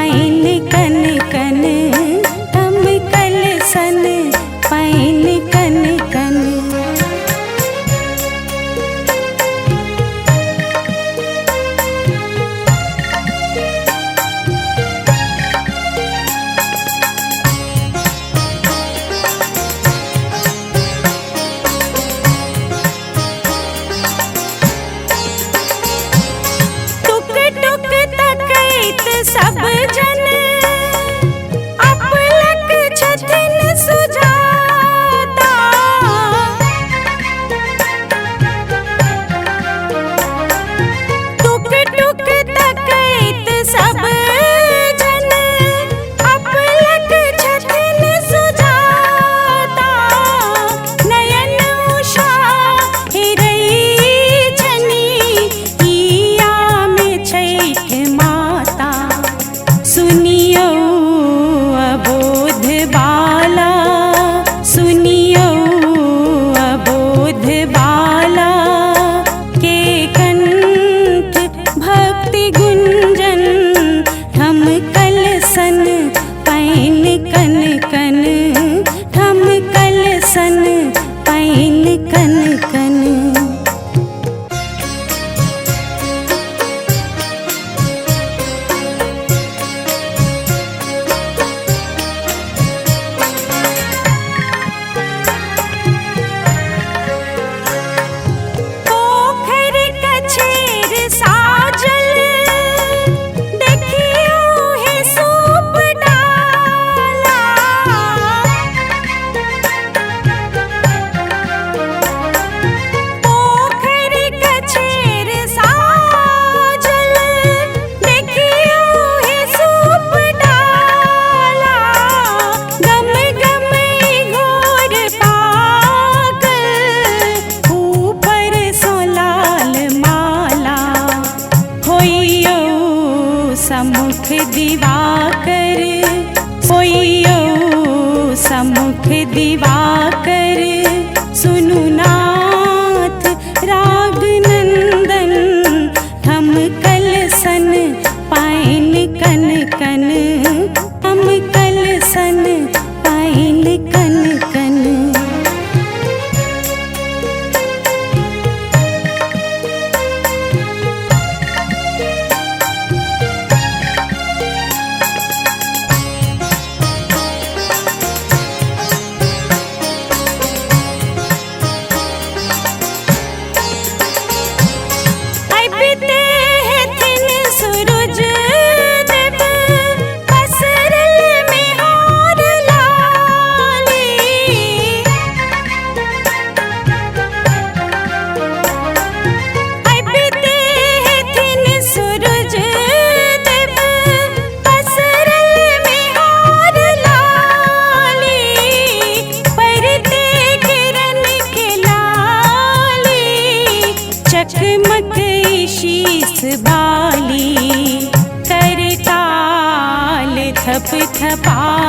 Pan कन कन हम कल सन पैन कन कन। सब जन अपलक छथिन सुजाता, टुक टुक तकैत सब जन अपलक छथिन सुजाता। नयन उषा हिरई छनी हिया में छैठ माता। सुनियो अबोध बाला सुनियो अबोध बाला के कंठ भक्ति गुंजन। हम कल सन पैन कन कन हम कल सन पैन कन कन। समुख दिवाकर होइयो समुख दिवाकर। सुनु नाथ रागनंदन हम कल सन पैन कन कन हम कल सन पैन कन कन। चकमक शीस बाली करताल थप थपा।